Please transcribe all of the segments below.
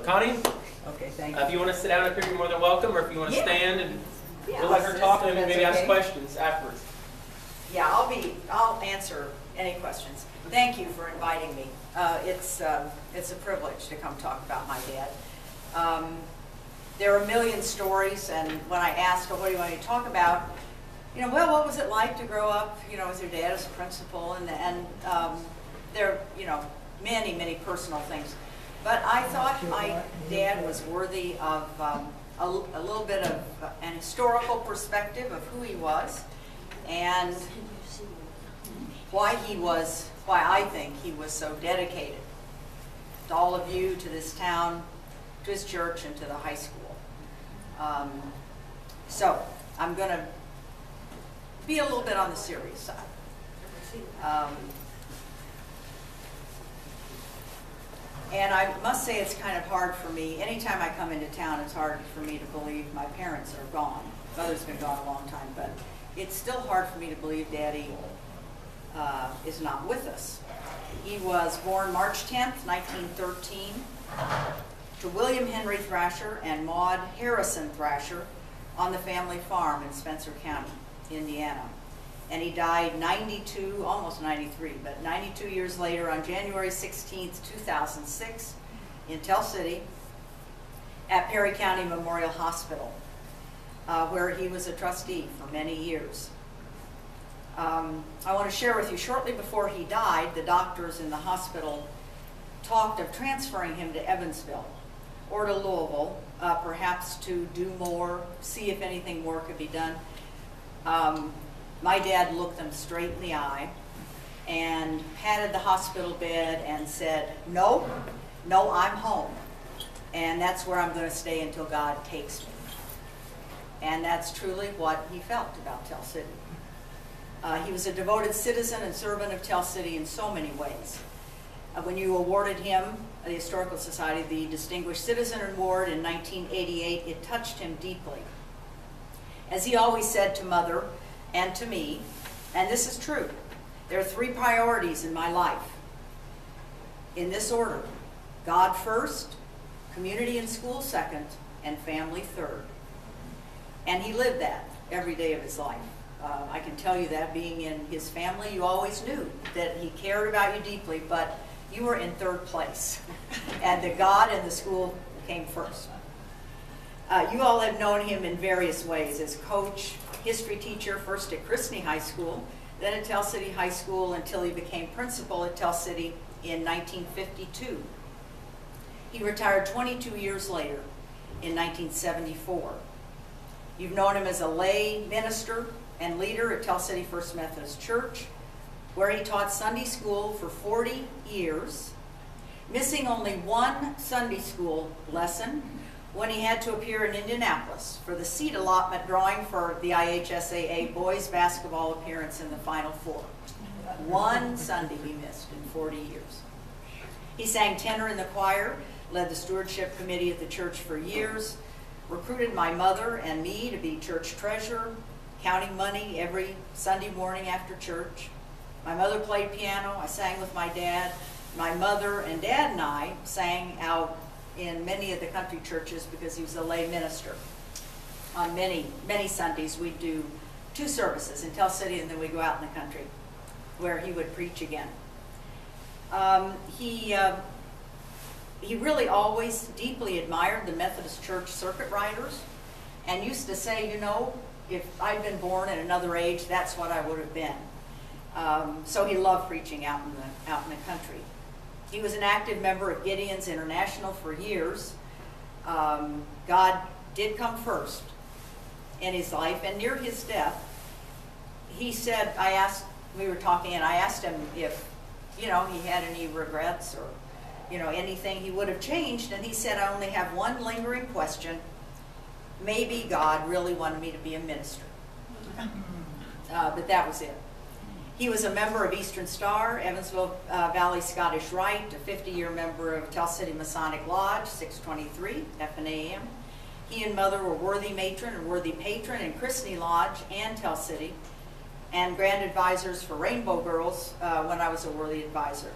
Connie, Okay, thank you. if you want to sit down up here, you're more than welcome, or if you want to stand and we'll let her I'll talk sit, and if maybe that's ask okay. questions afterwards. Yeah, I'll answer any questions. Thank you for inviting me. It's a privilege to come talk about my dad. There are a million stories, and when I ask, what do you want me to talk about? Well, what was it like to grow up, with your dad as a principal? And there are, many, many personal things. But I thought my dad was worthy of a little bit of an historical perspective of who he was and why I think he was so dedicated to all of you, to this town, to his church, and to the high school. So I'm going to be a little bit on the serious side. And I must say it's kind of hard for me. Anytime I come into town, it's hard for me to believe my parents are gone. Mother's been gone a long time, but it's still hard for me to believe Daddy is not with us. He was born March 10th, 1913, to William Henry Thrasher and Maud Harrison Thrasher on the family farm in Spencer County, Indiana. And he died 92, almost 93, but 92 years later on January 16th, 2006 in Tell City at Perry County Memorial Hospital, where he was a trustee for many years. I want to share with you, shortly before he died, the doctors in the hospital talked of transferring him to Evansville or to Louisville, perhaps to do more, see if anything more could be done. My dad looked them straight in the eye and patted the hospital bed and said, no, I'm home. And that's where I'm going to stay until God takes me. And that's truly what he felt about Tell City. He was a devoted citizen and servant of Tell City in so many ways. When you awarded him, the Historical Society, the Distinguished Citizen Award in 1988, it touched him deeply. As he always said to Mother and to me, and this is true, there are three priorities in my life. In this order: God first, community and school second, and family third. And he lived that every day of his life. I can tell you that being in his family, you always knew that he cared about you deeply, but you were in third place. And that God and the school came first. You all have known him in various ways as coach, history teacher, first at Christney High School, then at Tell City High School until he became principal at Tell City in 1952. He retired 22 years later in 1974. You've known him as a lay minister and leader at Tell City First Methodist Church, where he taught Sunday school for 40 years, missing only one Sunday school lesson when he had to appear in Indianapolis for the seat allotment drawing for the IHSAA boys basketball appearance in the Final Four. One Sunday he missed in 40 years. He sang tenor in the choir, led the stewardship committee at the church for years, recruited my mother and me to be church treasurer, counting money every Sunday morning after church. My mother played piano, I sang with my dad. My mother and dad and I sang out in many of the country churches because he was a lay minister. On many, many Sundays we'd do 2 services in Tell City, and then we'd go out in the country where he would preach again. He really always deeply admired the Methodist Church circuit riders and used to say, if I'd been born at another age, that's what I would have been. So he loved preaching out in the country. He was an active member of Gideon's International for years. God did come first in his life, and near his death, he said, we were talking, and I asked him if, he had any regrets or, anything he would have changed, and he said, I only have one lingering question. Maybe God really wanted me to be a minister. But that was it. He was a member of Eastern Star, Evansville Valley Scottish Rite, a 50-year member of Tell City Masonic Lodge, 623, F&AM. He and Mother were worthy matron and worthy patron in Christney Lodge and Tell City, and grand advisors for Rainbow Girls when I was a worthy advisor.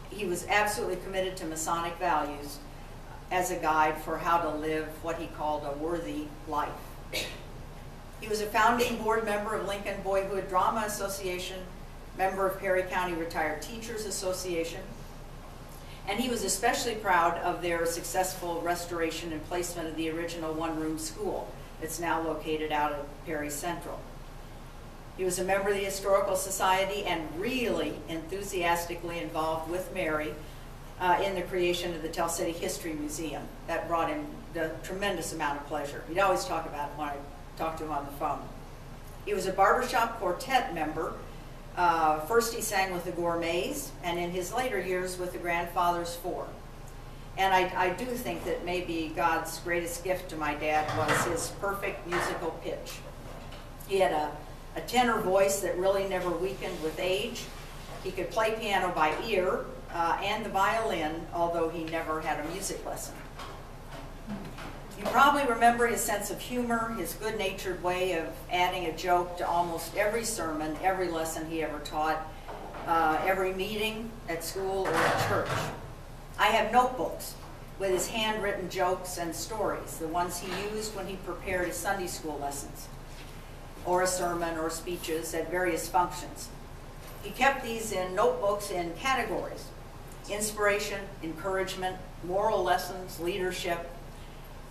He was absolutely committed to Masonic values as a guide for how to live what he called a worthy life. He was a founding board member of Lincoln Boyhood Drama Association, member of Perry County Retired Teachers Association, and he was especially proud of their successful restoration and placement of the original one-room school that's now located out of Perry Central. He was a member of the Historical Society and really enthusiastically involved with Mary in the creation of the Tell City History Museum. That brought him a tremendous amount of pleasure. He'd always talk about it when I talked to him on the phone. He was a barbershop quartet member. First he sang with the Gourmets, and in his later years with the Grandfathers Four. And I do think that maybe God's greatest gift to my dad was his perfect musical pitch. He had a tenor voice that really never weakened with age. He could play piano by ear and the violin, although he never had a music lesson. You probably remember his sense of humor, his good-natured way of adding a joke to almost every sermon, every lesson he ever taught, every meeting at school or at church. I have notebooks with his handwritten jokes and stories, the ones he used when he prepared his Sunday school lessons, or a sermon or speeches at various functions. He kept these in notebooks in categories: inspiration, encouragement, moral lessons, leadership.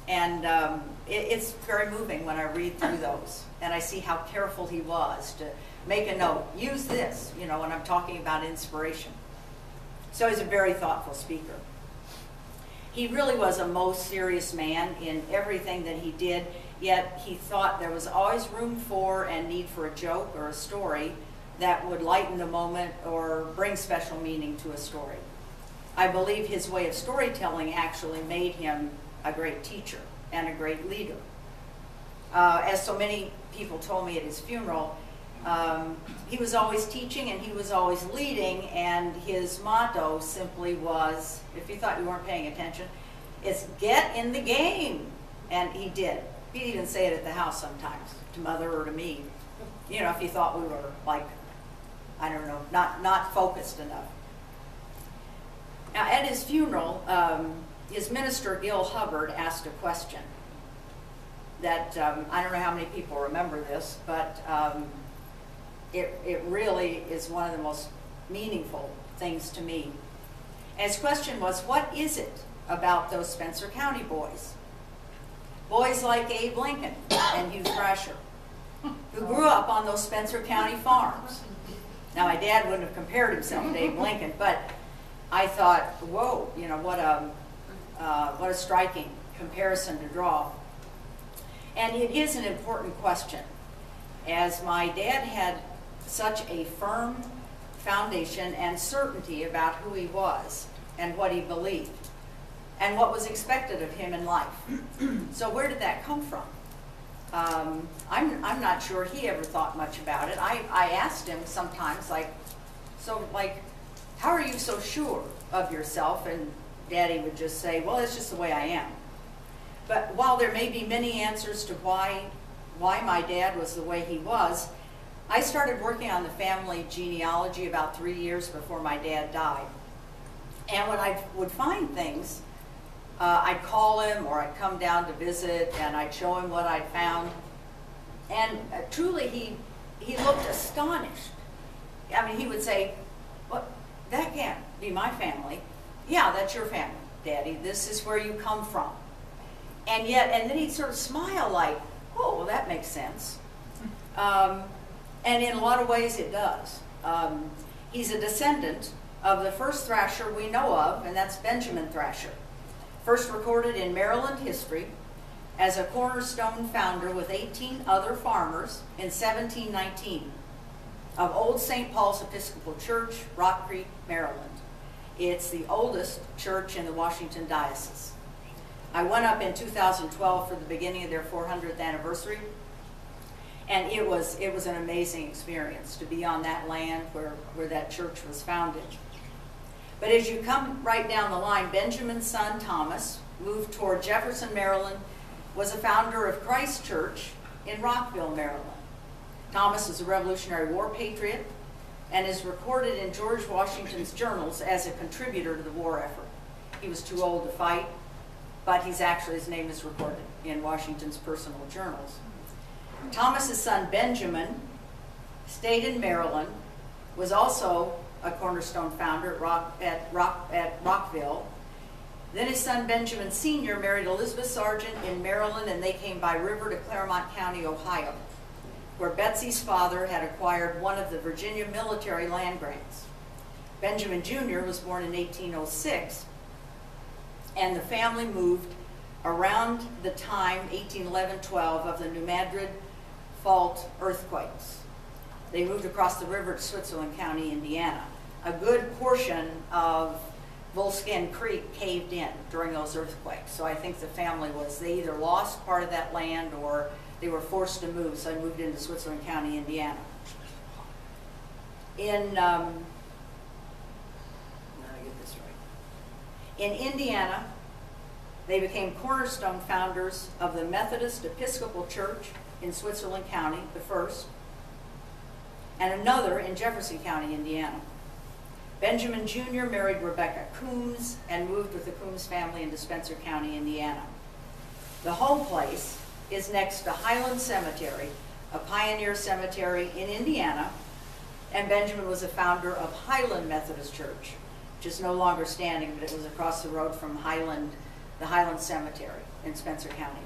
And it's very moving when I read through those, and I see how careful he was to make a note. Use this, you know, when I'm talking about inspiration. So he's a very thoughtful speaker. He really was a most serious man in everything that he did, yet he thought there was always room for and need for a joke or a story that would lighten the moment or bring special meaning to a story. I believe his way of storytelling actually made him a great teacher and a great leader. As so many people told me at his funeral, he was always teaching and he was always leading, and his motto simply was, if you thought you weren't paying attention, it's get in the game. And he did. He'd even say it at the house sometimes, to Mother or to me. You know, if he thought we were like, I don't know, not focused enough. Now at his funeral, his minister, Gil Hubbard, asked a question that I don't know how many people remember this, but it really is one of the most meaningful things to me. And his question was, what is it about those Spencer County boys? Boys like Abe Lincoln and Hugh Thrasher, who grew up on those Spencer County farms. Now my dad wouldn't have compared himself to Abe Lincoln, but I thought, whoa, you know, what a striking comparison to draw. And it is an important question, as my dad had such a firm foundation and certainty about who he was and what he believed and what was expected of him in life. So where did that come from? I'm not sure he ever thought much about it. I asked him sometimes, like, so like, how are you so sure of yourself? And Daddy would just say, well, it's just the way I am. But while there may be many answers to why my dad was the way he was, I started working on the family genealogy about 3 years before my dad died. And when I would find things, I'd call him or I'd come down to visit and I'd show him what I'd found. And truly, he looked astonished. I mean, he would say, well, that can't be my family. Yeah, that's your family, Daddy. This is where you come from. And then he'd sort of smile like, oh, well, that makes sense. And in a lot of ways it does. He's a descendant of the first Thrasher we know of, and that's Benjamin Thrasher. First recorded in Maryland history as a cornerstone founder with 18 other farmers in 1719 of Old St. Paul's Episcopal Church, Rock Creek, Maryland. It's the oldest church in the Washington Diocese. I went up in 2012 for the beginning of their 400th anniversary, and it was an amazing experience to be on that land where that church was founded. But as you come right down the line, Benjamin's son Thomas moved toward Jefferson, Maryland, was a founder of Christ Church in Rockville, Maryland. Thomas is a Revolutionary War patriot and is recorded in George Washington's journals as a contributor to the war effort. He was too old to fight, but his name is recorded in Washington's personal journals. Thomas's son Benjamin stayed in Maryland, was also a Cornerstone founder at Rockville. Then his son Benjamin Sr. married Elizabeth Sargent in Maryland, and they came by river to Claremont County, Ohio, where Betsy's father had acquired one of the Virginia military land grants. Benjamin Jr. was born in 1806, and the family moved around the time, 1811-12, of the New Madrid Fault earthquakes. They moved across the river to Switzerland County, Indiana. A good portion of Volscan Creek caved in during those earthquakes. So I think the family they either lost part of that land or they were forced to move, so they moved into Switzerland County, Indiana. In Indiana, they became Cornerstone founders of the Methodist Episcopal Church in Switzerland County, the first, and another in Jefferson County, Indiana. Benjamin Jr. married Rebecca Coombs and moved with the Coombs family into Spencer County, Indiana. The home place is next to Highland Cemetery, a pioneer cemetery in Indiana, and Benjamin was a founder of Highland Methodist Church, which is no longer standing, but it was across the road from the Highland Cemetery in Spencer County.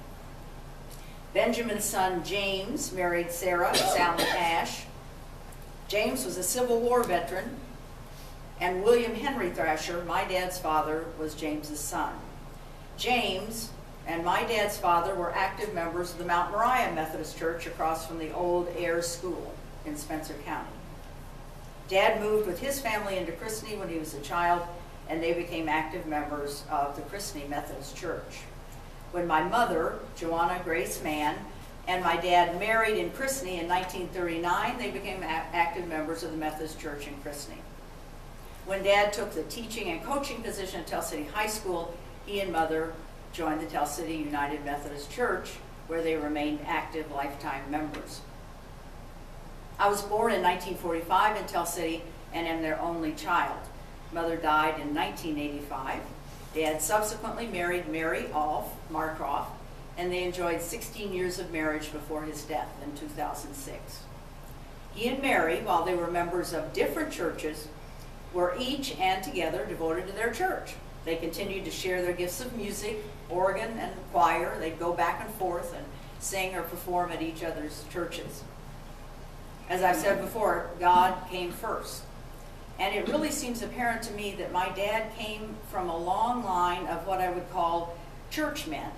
Benjamin's son James married Sarah Sally Ash. James was a Civil War veteran, and William Henry Thrasher, my dad's father, was James's son. James and my dad's father were active members of the Mount Moriah Methodist Church across from the old Ayers School in Spencer County. Dad moved with his family into Christney when he was a child, and they became active members of the Christney Methodist Church. When my mother, Joanna Grace Mann, and my dad married in Christney in 1939, they became active members of the Methodist Church in Christney. When Dad took the teaching and coaching position at Tell City High School, he and Mother joined the Tell City United Methodist Church, where they remained active lifetime members. I was born in 1945 in Tell City and am their only child. Mother died in 1985. Dad subsequently married Mary Alf Marcroft, and they enjoyed 16 years of marriage before his death in 2006. He and Mary, while they were members of different churches, were each and together devoted to their church. They continued to share their gifts of music, organ, and choir. They'd go back and forth and sing or perform at each other's churches. As I've said before, God came first. And it really seems apparent to me that my dad came from a long line of what I would call churchmen,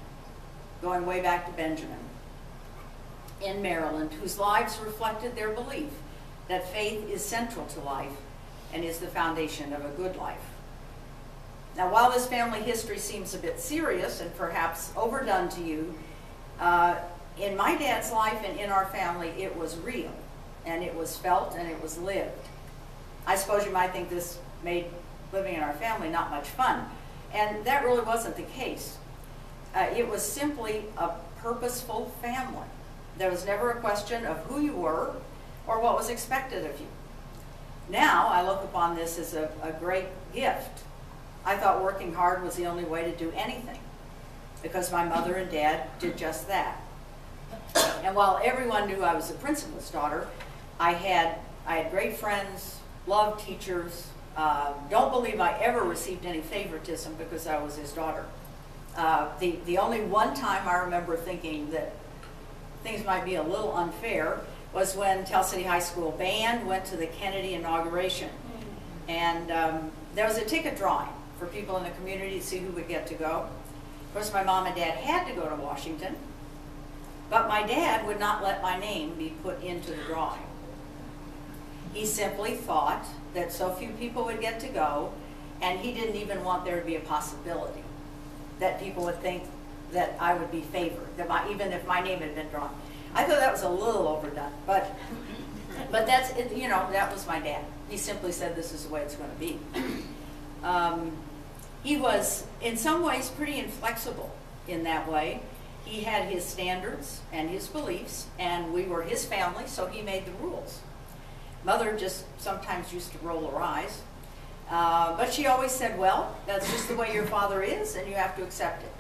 going way back to Benjamin, in Maryland, whose lives reflected their belief that faith is central to life and is the foundation of a good life. Now, while this family history seems a bit serious and perhaps overdone to you, in my dad's life and in our family, it was real, and it was felt, and it was lived. I suppose you might think this made living in our family not much fun, and that really wasn't the case. It was simply a purposeful family. There was never a question of who you were or what was expected of you. Now, I look upon this as a great gift. I thought working hard was the only way to do anything, because my mother and dad did just that. And while everyone knew I was the principal's daughter, I had great friends, loved teachers. Don't believe I ever received any favoritism because I was his daughter. The only one time I remember thinking that things might be a little unfair was when Tell City High School band went to the Kennedy inauguration. And there was a ticket drawing for people in the community to see who would get to go. Of course, my mom and dad had to go to Washington, but my dad would not let my name be put into the drawing. He simply thought that so few people would get to go, and he didn't even want there to be a possibility that people would think that I would be favored, that even if my name had been drawn. I thought that was a little overdone, but that's, you know, that was my dad. He simply said this is the way it's going to be. He was, in some ways, pretty inflexible in that way. He had his standards and his beliefs, and we were his family, so he made the rules. Mother just sometimes used to roll her eyes, but she always said, well, that's just the way your father is, and you have to accept it.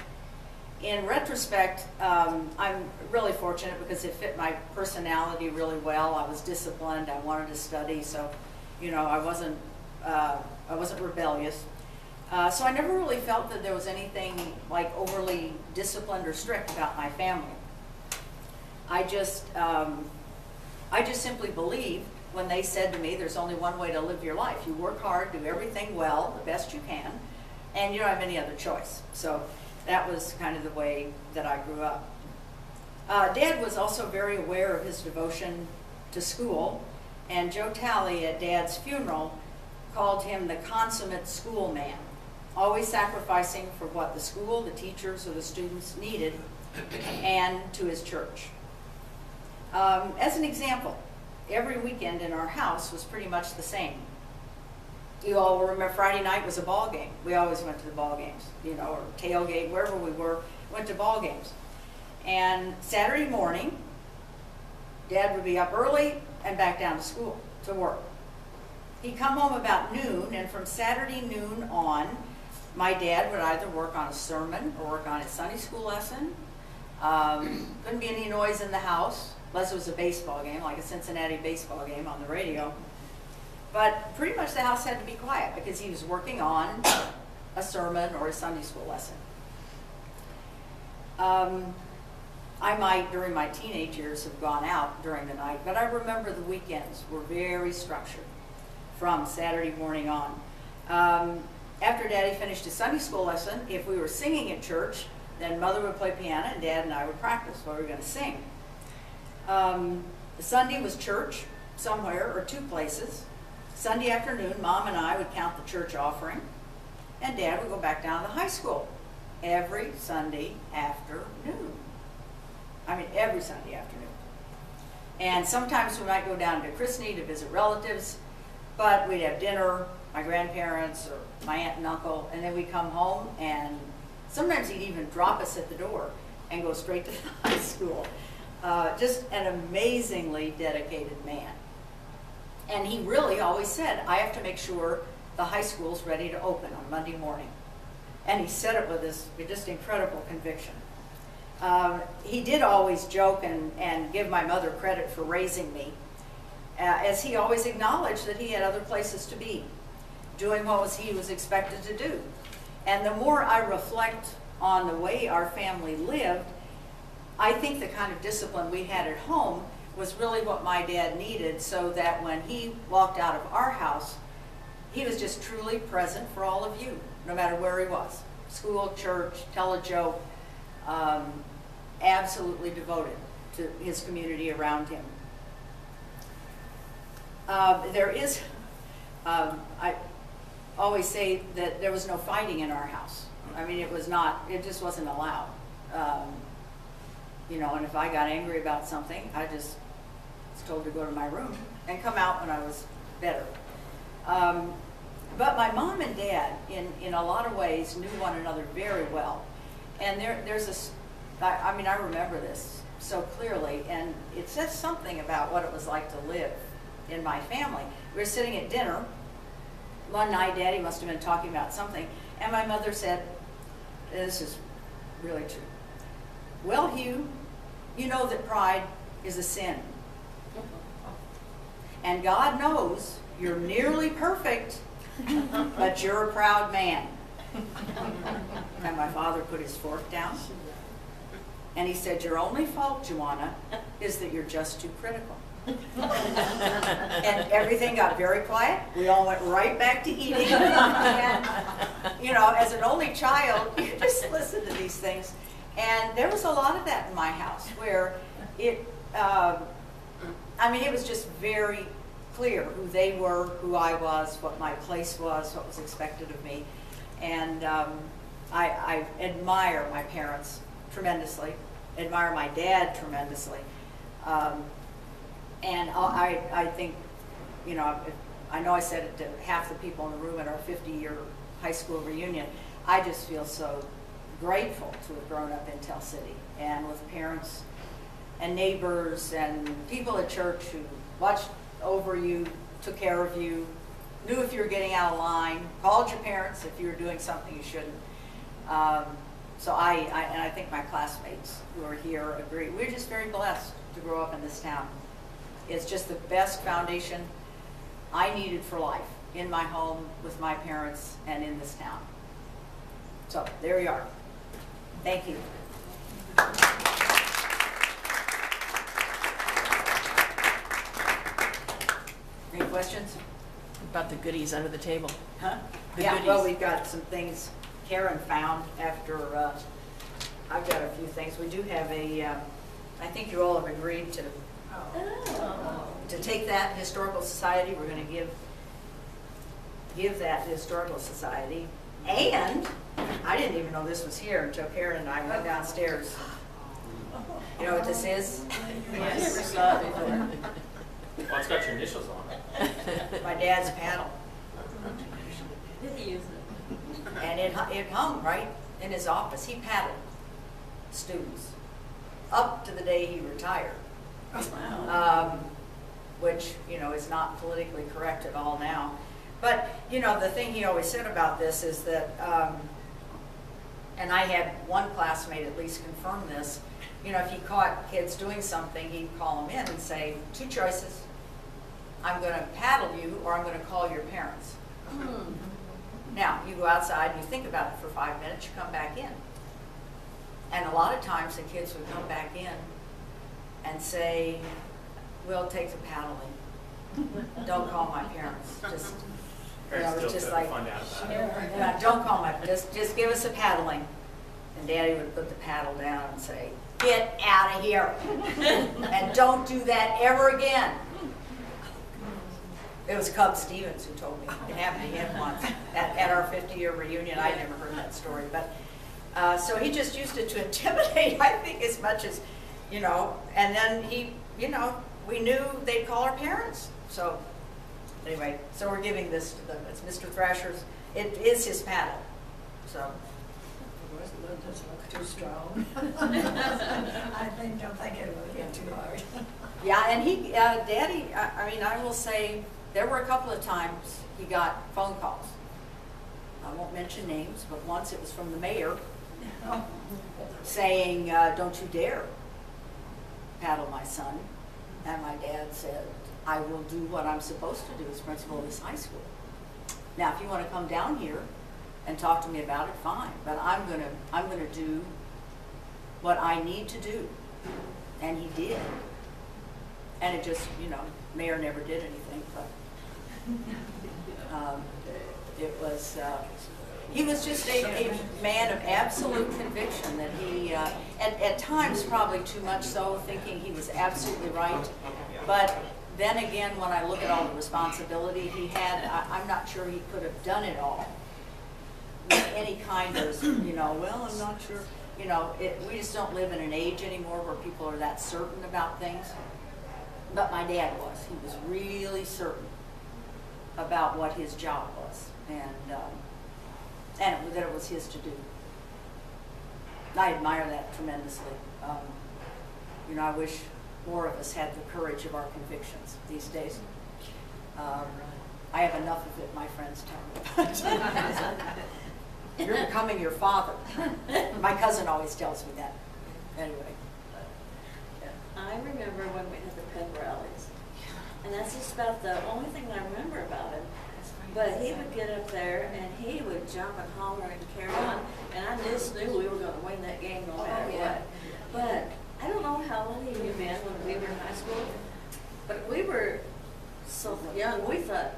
In retrospect, I'm really fortunate because it fit my personality really well. I was disciplined. I wanted to study, so you know, I wasn't rebellious. So I never really felt that there was anything like overly disciplined or strict about my family. I just simply believed when they said to me, there's only one way to live your life. You work hard, do everything well, the best you can, and you don't have any other choice. So that was kind of the way that I grew up. Dad was also very aware of his devotion to school, and Joe Talley at Dad's funeral called him the consummate schoolman, always sacrificing for what the school, the teachers, or the students needed, and to his church. As an example, every weekend in our house was pretty much the same. You all remember Friday night was a ball game. We always went to the ball games, you know, or tailgate, wherever we were, went to ball games. And Saturday morning, Dad would be up early and back down to school, to work. He'd come home about noon, and from Saturday noon on, my dad would either work on a sermon or work on his Sunday school lesson. Couldn't be any noise in the house, unless it was a baseball game, like a Cincinnati baseball game on the radio. But pretty much the house had to be quiet because he was working on a sermon or a Sunday school lesson. I might, during my teenage years, have gone out during the night, but I remember the weekends were very structured from Saturday morning on. After Daddy finished his Sunday school lesson, if we were singing at church, then Mother would play piano and Dad and I would practice what we were going to sing. Sunday was church somewhere or two places. Sunday afternoon, Mom and I would count the church offering, and Dad would go back down to the high school every Sunday afternoon. I mean, every Sunday afternoon. And sometimes we might go down to Christney to visit relatives, but we'd have dinner, my grandparents or my aunt and uncle, and then we'd come home, and sometimes he'd even drop us at the door and go straight to the high school. Just an amazingly dedicated man. And he really always said, I have to make sure the high school's ready to open on Monday morning. And he said it with this just incredible conviction. He did always joke and give my mother credit for raising me, as he always acknowledged that he had other places to be, doing what he was expected to do. And the more I reflect on the way our family lived, I think the kind of discipline we had at home was really what my dad needed, so that when he walked out of our house, he was just truly present for all of you, no matter where he was. School, church, tell a joke, absolutely devoted to his community around him. I always say that there was no fighting in our house. I mean, it just wasn't allowed. You know, and if I got angry about something, I just was told to go to my room and come out when I was better. But my mom and dad, in a lot of ways, knew one another very well. And I remember this so clearly, and it says something about what it was like to live in my family. We were sitting at dinner. One night, Daddy must have been talking about something, and my mother said, this is really true, well, Hugh, you know that pride is a sin. And God knows you're nearly perfect, but you're a proud man. And my father put his fork down, and he said, your only fault, Joanna, is that you're just too critical. And everything got very quiet. We all went right back to eating. And, you know, as an only child, you just listen to these things. And there was a lot of that in my house, where it was just very clear who they were, who I was, what my place was, what was expected of me. And I admire my parents tremendously, admire my dad tremendously. And I think, you know, I know I said it to half the people in the room at our 50-year high school reunion. I just feel so grateful to have grown up in Tell City, and with parents and neighbors and people at church who watched over you, took care of you, knew if you were getting out of line, called your parents if you were doing something you shouldn't. So and I think my classmates who are here agree. We're just very blessed to grow up in this town. It's just the best foundation I needed for life, in my home, with my parents, and in this town. So there you are. Thank you. Any questions? About the goodies under the table. Huh? The Yeah, goodies. well, we've got some things Karen found after, I've got a few things. We do have I think you all have agreed to take that Historical Society. We're going to give that to Historical Society. And I didn't even know this was here until Karen and I went downstairs. You know what this is? I never saw it before. Well, it's got your initials on it. My dad's paddle. Did he use it? And it hung right in his office. He paddled students up to the day he retired. Wow. Which, you know, is not politically correct at all now. But, you know, the thing he always said about this is that, and I had one classmate at least confirm this, you know, if he caught kids doing something, he'd call them in and say, 2 choices. I'm going to paddle you, or I'm going to call your parents. Now, you go outside and you think about it for 5 minutes, you come back in. And a lot of times the kids would come back in and say, we'll take the paddling. Don't call my parents. Just, you know, it's just like, Find out about it. yeah, don't call my, just give us a paddling. And Daddy would put the paddle down and say, get out of here. And don't do that ever again. It was Cub Stevens who told me. It happened to him once at our 50-year reunion. I never heard that story. But so he just used it to intimidate, I think, as much as, you know. And then he, you know, we knew they'd call our parents. So anyway, so we're giving this to them. It's Mr. Thrasher's. It is his paddle. So. It doesn't look too strong. Don't think it would get too hard. Yeah, and he, Daddy, I mean, I will say, there were a couple of times he got phone calls. I won't mention names, but once it was from the mayor saying, don't you dare paddle my son. And my dad said, I will do what I'm supposed to do as principal of this high school. Now, if you want to come down here and talk to me about it, fine. But I'm gonna do what I need to do. And he did. And it just, you know, mayor never did anything, but it was, he was just a man of absolute conviction that he, at times probably too much so, thinking he was absolutely right. But then again, when I look at all the responsibility he had, I'm not sure he could have done it all with any kind of, you know, well, I'm not sure, you know, we just don't live in an age anymore where people are that certain about things. But my dad was. He was really certain about what his job was, and that it was his to do. I admire that tremendously. You know, I wish more of us had the courage of our convictions these days. I have enough of it, my friends tell me. You're becoming your father. My cousin always tells me that. Anyway. I remember when we had the pep rallies, and that's just about the only thing I remember about him. But he would get up there and he would jump and holler and carry on, and I just knew we were going to win that game no matter what. But I don't know how old you been when we were in high school, but we were so young. We thought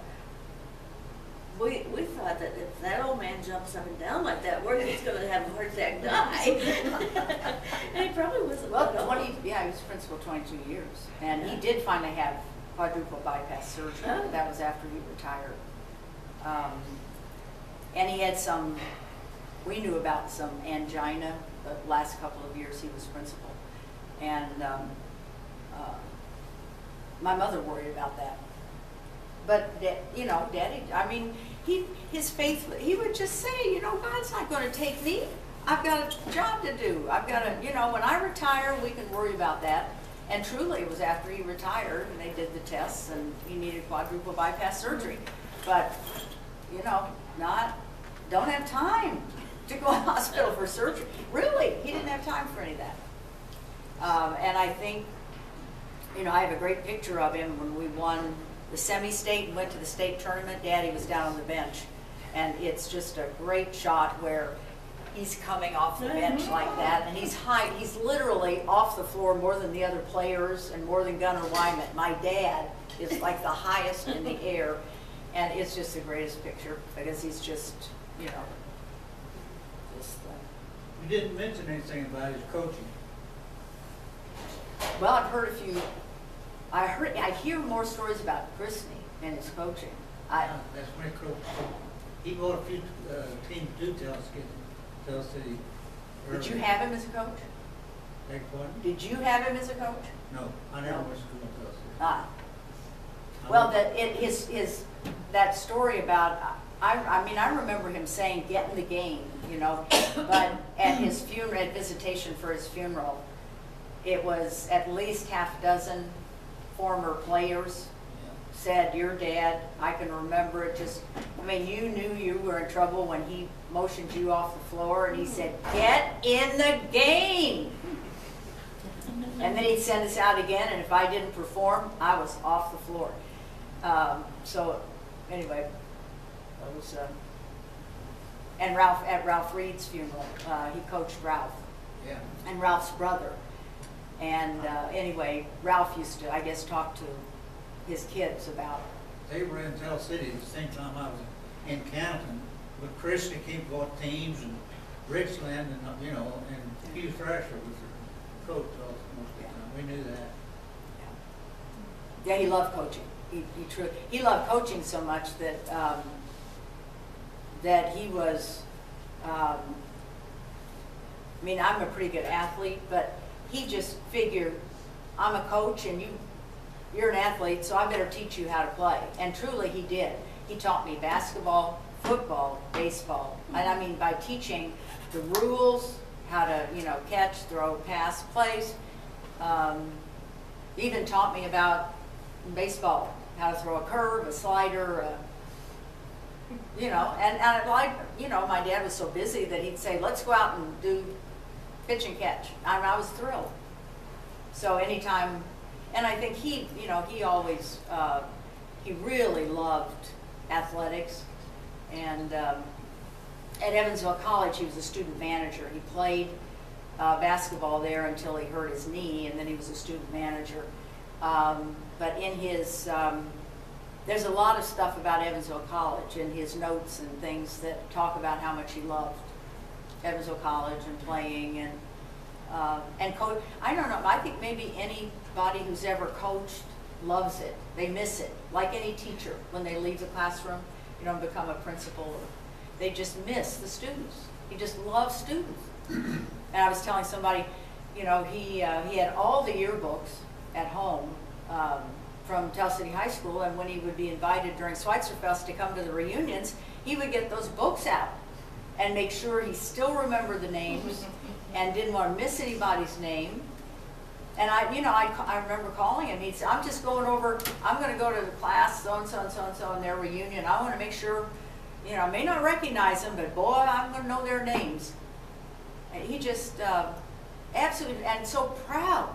that if that old man jumps up and down like that, we're just going to have a heart attack and die. And he probably wasn't. Well, he was principal 22 years. And he did finally have quadruple bypass surgery. Oh. That was after he retired. And he had some, we knew about some angina the last couple of years he was principal. And my mother worried about that. But, you know, Daddy, I mean, his faith, he would just say, you know, God's not going to take me. I've got a job to do. I've got to, you know, when I retire, we can worry about that. And truly, it was after he retired, and they did the tests, and he needed quadruple bypass surgery. But, you know, don't have time to go to the hospital for surgery. Really, he didn't have time for any of that. And I think, you know, I have a great picture of him when we won the semi-state and went to the state tournament. Daddy was down on the bench, and it's just a great shot where he's coming off the bench like that, and he's high. He's literally off the floor more than the other players and more than Gunnar Wyman. My dad is like the highest in the air, and it's just the greatest picture because he's just, you know, just. You didn't mention anything about his coaching. Well, I've heard a few. I hear more stories about Chrisney and his coaching. That's my coach. He brought a few teams to Tell City. Did you have him as a coach? Beg pardon? Did you have him as a coach? No, I never went to school in Tell City. Ah. Well, that story about, I mean, I remember him saying, get in the game, you know, but at his funeral, at visitation for his funeral, it was at least half dozen former players said, your dad, I can remember it just, I mean, you knew you were in trouble when he motioned you off the floor and he said, get in the game. And then he'd send us out again, and if I didn't perform, I was off the floor. So anyway, that was, and Ralph, at Ralph Reed's funeral, he coached Ralph. Yeah. And Ralph's brother. And anyway, Ralph used to, I guess, talk to his kids about. They were in Tell City at the same time I was in Canton, but Christie came bought teams and Richland and, you know, and Hugh Thrasher was the coach most of the time. We knew that. Yeah, he loved coaching. He loved coaching so much that that he was. I mean, I'm a pretty good athlete, but he just figured, I'm a coach and you're an athlete, so I better teach you how to play. And truly, he did. He taught me basketball, football, baseball, and I mean by teaching the rules, how to, you know, catch, throw, pass, plays. Even taught me about baseball, how to throw a curve, a slider, you know, and I like, you know, my dad was so busy that he'd say, let's go out and do pitch and catch. I was thrilled. So anytime, and I think he, you know, he always, he really loved athletics. And at Evansville College, he was a student manager. He played basketball there until he hurt his knee, and then he was a student manager. But in his, there's a lot of stuff about Evansville College in his notes and things that talk about how much he loved Evansville College and playing and coach. I don't know, I think maybe anybody who's ever coached loves it. They miss it, like any teacher when they leave the classroom, you know, and become a principal. They just miss the students. He just loves students. And I was telling somebody, you know, he had all the yearbooks at home from Tell City High School, and when he would be invited during Schweitzerfest to come to the reunions, he would get those books out and make sure he still remembered the names and didn't want to miss anybody's name. And I remember calling him. He'd say, I'm just going over, I'm going to go to the class, so-and-so and so-and-so in their reunion. I want to make sure, you know, I may not recognize them, but boy, I'm going to know their names. And he just absolutely, and so proud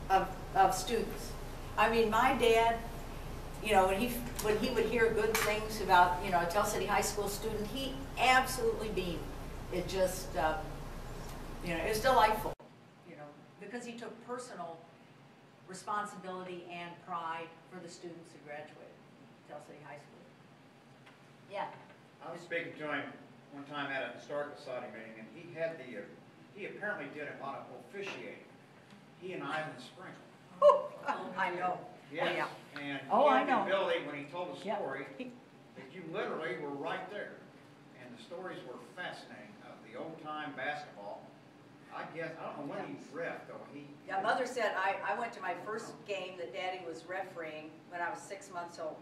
of students. I mean, my dad, you know, when he would hear good things about, you know, a Tell City High School student, he absolutely beamed. It just, you know, it was delightful, you know, because he took personal responsibility and pride for the students who graduated Tell City High School. Yeah. I was speaking to him one time at a historical society meeting, and he apparently did a lot of officiating. He and Ivan Sprinkle. Oh, I know. Yes. Yeah. And Oh, he I had know. the ability, when he told a Yeah. story, that you literally were right there. And the stories were fascinating. The old-time basketball. I guess, I don't know when he reffed, though. Yeah, Mother said I went to my first game that Daddy was refereeing when I was 6 months old.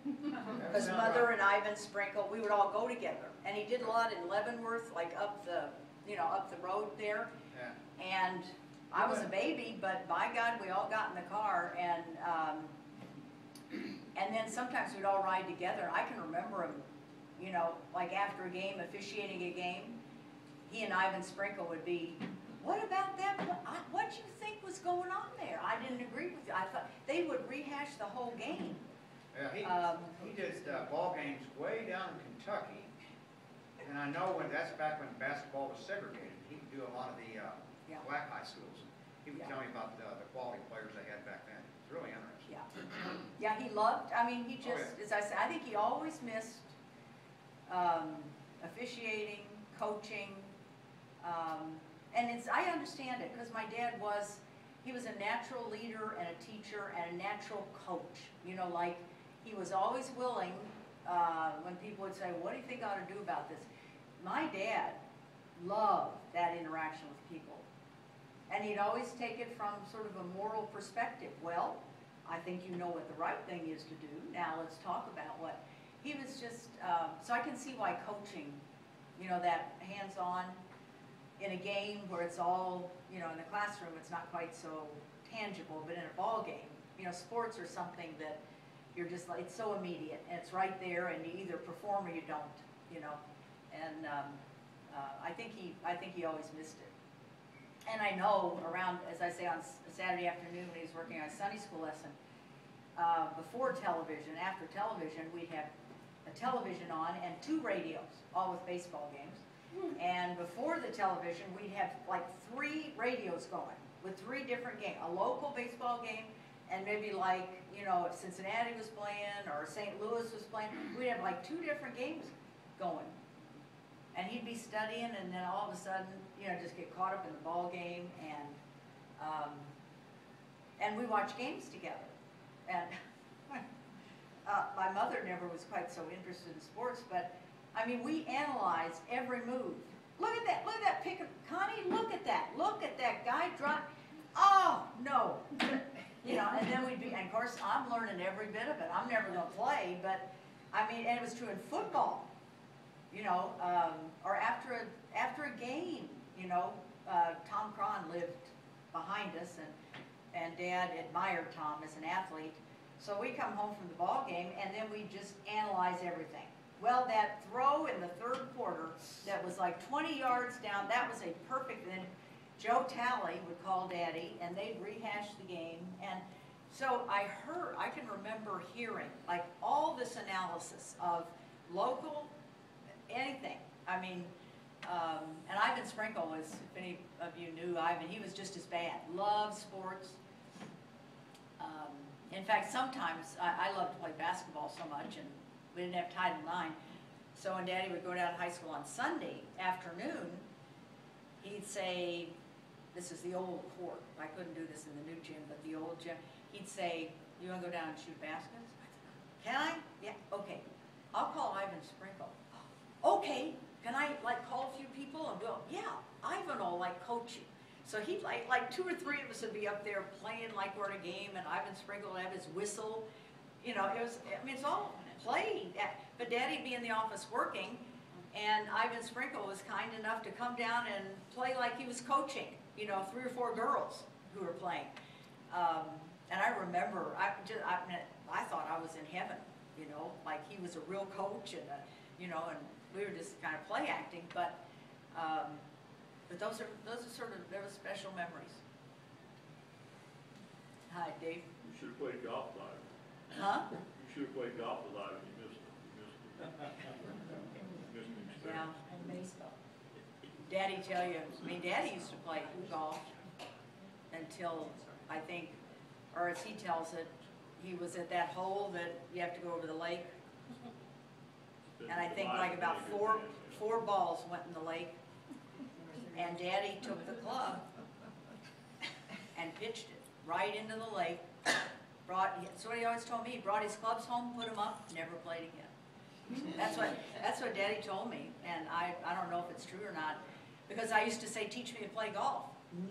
Because Mother and Ivan Sprinkle, we would all go together. And he did a lot in Leavenworth, like up the, you know, up the road there. Yeah. And I was a baby, but by God, we all got in the car, and then sometimes we'd all ride together. I can remember him, you know, like after a game, officiating a game, he and Ivan Sprinkle would be, what about that? What do you think was going on there? I didn't agree with you. I thought they would rehash the whole game. Yeah, he did ball games way down in Kentucky, and I know that's back when basketball was segregated. He would do a lot of the Yeah. black high schools. He would Yeah. tell me about the quality players they had back then. It's really interesting. Yeah, yeah, he loved, I mean, he just, yeah. as I said, I think he always missed officiating, coaching, and I understand it, because my dad he was a natural leader and a teacher and a natural coach. You know, like, he was always willing, when people would say, what do you think I ought to do about this? My dad loved that interaction with people. And he'd always take it from sort of a moral perspective. Well, I think you know what the right thing is to do. Now let's talk about what. He was just, so I can see why coaching, you know, that hands-on in a game where it's all, you know, in the classroom it's not quite so tangible, but in a ball game, you know, sports are something that you're just like, it's so immediate, and it's right there, and you either perform or you don't, you know. And I think he always missed it. And I know around, as I say, on Saturday afternoon when he was working on a Sunday school lesson, before television, after television, we'd have a television on and 2 radios, all with baseball games. And before the television, we'd have like 3 radios going with 3 different games, a local baseball game, and maybe like, you know, if Cincinnati was playing or St. Louis was playing, we'd have like 2 different games going. And he'd be studying, and then all of a sudden, you know, just get caught up in the ball game, and we watch games together. And my mother never was quite so interested in sports, but I mean, we analyzed every move. Look at that pick, Connie, look at that guy drop. Oh no, you know. And then we'd be, and of course, I'm learning every bit of it. I'm never going to play, but I mean, and it was true in football. You know, or after a game, you know, Tom Cron lived behind us, and Dad admired Tom as an athlete. So we come home from the ball game, and then we just analyze everything. Well, that throw in the 3rd quarter that was like 20 yards down, that was a perfect. And then Joe Talley would call Daddy, and they'd rehash the game. And so I can remember hearing like all this analysis of local. Anything. I mean, and Ivan Sprinkle was, if any of you knew Ivan, he was just as bad. Loved sports. In fact, sometimes I loved to play basketball so much, and we didn't have Title IX. So when Daddy would go down to high school on Sunday afternoon, he'd say, this is the old court. I couldn't do this in the new gym, but the old gym. He'd say, you want to go down and shoot baskets? Can I? Yeah, okay. I'll call Ivan Sprinkle. Okay, can I like call a few people and go, yeah, Ivan will like coach you. So he'd like 2 or 3 of us would be up there playing like we're in a game, and Ivan Sprinkle would have his whistle. You know, I mean, it's all played. But Daddy'd be in the office working, and Ivan Sprinkle was kind enough to come down and play like he was coaching, you know, 3 or 4 girls who were playing. And I remember, I thought I was in heaven, you know, like he was a real coach, and you know, and we were just kind of play acting, but those are sort of, there were special memories. Hi, Dave. You should have played golf with Ivan. Huh? You should have played golf with Ivan. You missed it. You missed the experience. Yeah. And baseball. Daddy tell you, I mean, Daddy used to play golf until, I think, or as he tells it, he was at that hole that you have to go over the lake. And I think like about four balls went in the lake. And Daddy took the club and pitched it right into the lake. That's what he always told me. He brought his clubs home, put them up, never played again. That's what Daddy told me. And I don't know if it's true or not. Because I used to say, teach me to play golf.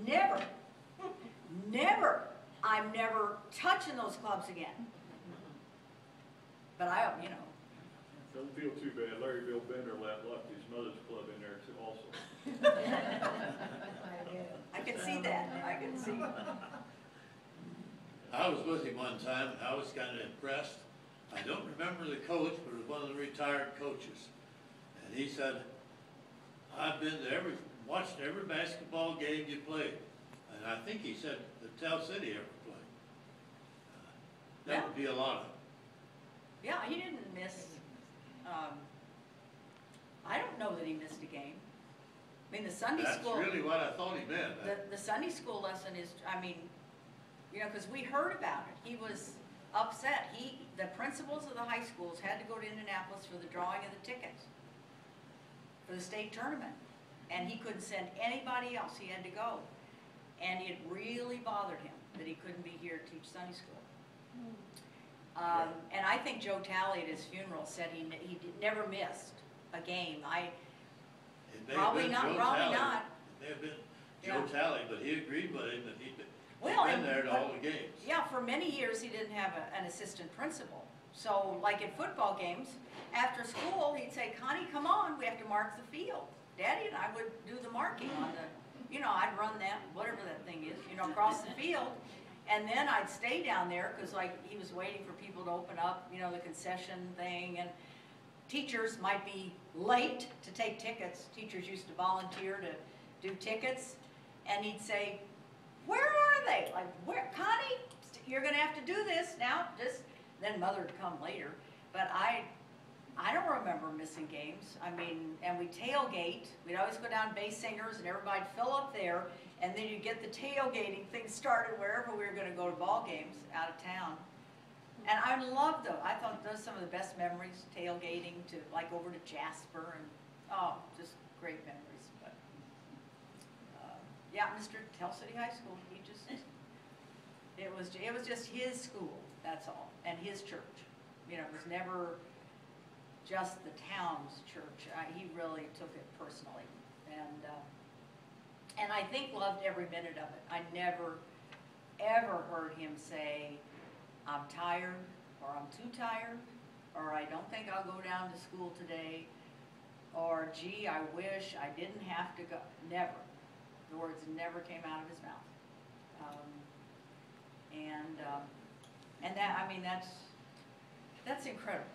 Never. Never. I'm never touching those clubs again. But I, you know. Don't feel too bad. Larry Bill Bender left his mother's club in there too also. I can see that. I can see. I was with him one time, and I was kind of impressed. I don't remember the coach, but it was one of the retired coaches. And he said, I've been to watched every basketball game you played. And I think he said the Tell City ever played. That would be a lot of them. Yeah, he didn't miss, I don't know that he missed a game. I mean, the Sunday school. That's really what I thought he meant. The Sunday school lesson is, I mean, you know, because we heard about it. He was upset. The principals of the high schools had to go to Indianapolis for the drawing of the tickets for the state tournament. And he couldn't send anybody else. He had to go. And it really bothered him that he couldn't be here to teach Sunday school. And I think Joe Talley at his funeral said he never missed a game. Probably not. It may have been Joe Talley, but he agreed with him that he'd been there to all the games. Yeah, for many years he didn't have an assistant principal. So like in football games, after school he'd say, Connie, come on, we have to mark the field. Daddy and I would do the marking on the, you know, I'd run that, whatever that thing is, you know, across the field. And then I'd stay down there because like he was waiting for people to open up, you know, the concession thing. And teachers might be late to take tickets. Teachers used to volunteer to do tickets. And he'd say, where are they? Like, where, Connie, you're going to have to do this now. Then Mother would come later. But I don't remember missing games. I mean, and we'd tailgate. We'd always go down Bay Singers and everybody'd fill up there. And then you'd get the tailgating thing started wherever we were going to go to ball games out of town. And I loved those. I thought those were some of the best memories, tailgating to like over to Jasper and oh, just great memories. But yeah, Mr. Tell City High School, it was just his school, that's all, and his church. You know, it was never just the town's church. He really took it personally, and I think loved every minute of it. I never, ever heard him say, I'm tired, or I'm too tired, or I don't think I'll go down to school today, or gee, I wish I didn't have to go. Never. The words never came out of his mouth. And that, I mean, that's incredible.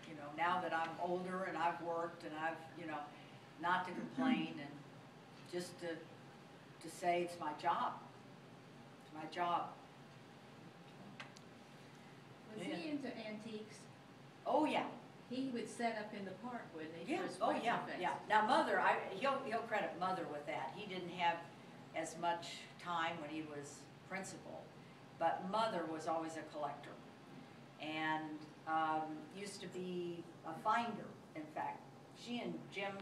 You know, now that I'm older and I've worked and I've, you know, not to complain and just to say it's my job. It's my job. Was he into antiques? Oh, yeah. He would set up in the park, wouldn't he? Yeah. For his Oh, wedding yeah, fest? yeah. Now, Mother, he'll credit Mother with that. He didn't have as much time when he was principal, but Mother was always a collector and used to be a finder, in fact. She and Jim,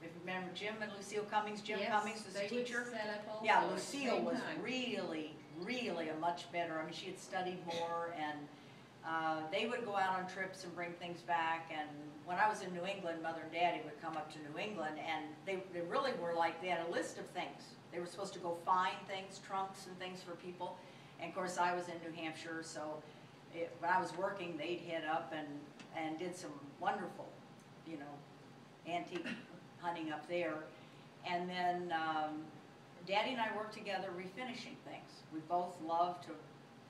if you remember Jim and Lucille Cummings, Jim Cummings was a teacher. They would set up also Yeah, at the Lucille same was time. really a much better, I mean, she had studied more, and they would go out on trips and bring things back. And when I was in New England, Mother and Daddy would come up to New England, and they really were like, they had a list of things. They were supposed to go find things, trunks and things for people. And of course, I was in New Hampshire, so when I was working, they'd head up and did some wonderful, you know, antique hunting up there. And then Daddy and I worked together refinishing things. We both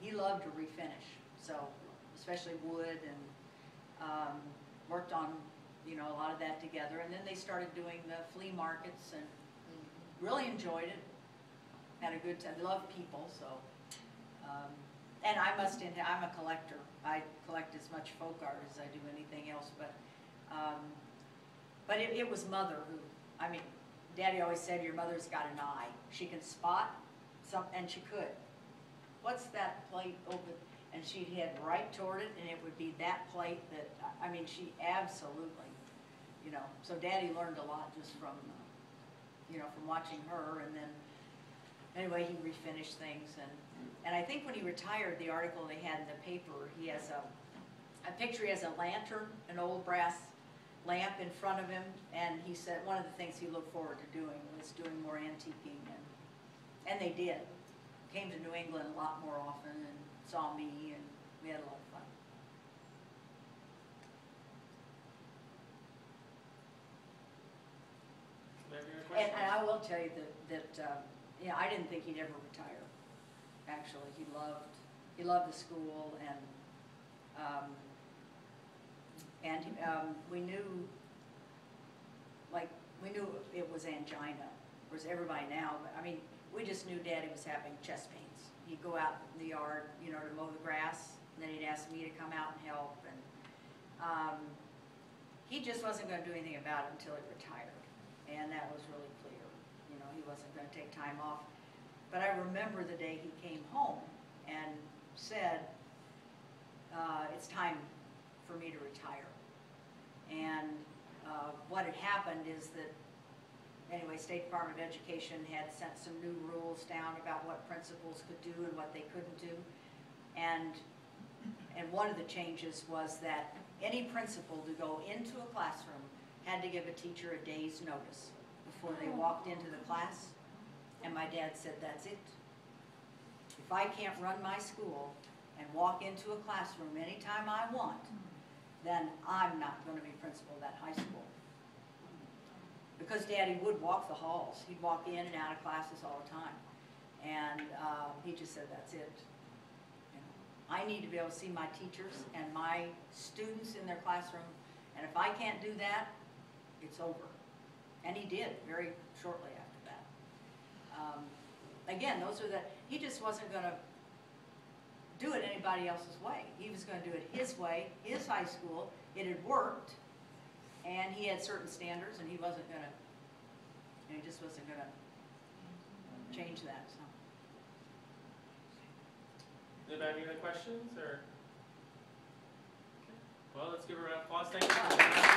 he loved to refinish, so especially wood, and worked on, you know, a lot of that together. And then they started doing the flea markets and really enjoyed it. Had a good time. They love people, so. And I'm a collector. I collect as much folk art as I do anything else, but it was Mother who, I mean, Daddy always said, your mother's got an eye. She can spot some, and she could. What's that plate open? And she'd head right toward it, and it would be that plate that, I mean, she absolutely, you know. So Daddy learned a lot just from, you know, from watching her. And then, anyway, he refinished things. And I think when he retired, the article they had in the paper, he has a picture, he has a lantern, an old brass lamp in front of him. And he said one of the things he looked forward to doing was doing more antiquing. And they did. Came to New England a lot more often and saw me, and we had a lot of fun. And I will tell you that you know, I didn't think he'd ever retire. Actually, he loved the school, and we knew, like, we knew it was angina, whereas everybody now, I mean, we just knew Daddy was having chest pains. He'd go out in the yard, you know, to mow the grass, and then he'd ask me to come out and help, and he just wasn't gonna do anything about it until he retired, and that was really clear. You know, he wasn't gonna take time off. But I remember the day he came home and said, it's time for me to retire. And what had happened is that, anyway, State Department of Education had sent some new rules down about what principals could do and what they couldn't do. And one of the changes was that any principal to go into a classroom had to give a teacher a day's notice before they walked into the class. And my dad said, that's it. If I can't run my school and walk into a classroom anytime I want, then I'm not going to be principal of that high school. Because Daddy would walk the halls. He'd walk in and out of classes all the time. And he just said, that's it. You know, I need to be able to see my teachers and my students in their classroom. And if I can't do that, it's over. And he did very shortly after that. Again, he just wasn't going to do it anybody else's way. He was going to do it his way, his high school. It had worked, and he had certain standards, and he wasn't going to, he just wasn't going to change that. So. Anybody have any other questions, or? Okay. Well, let's give her a round of applause. Thank you.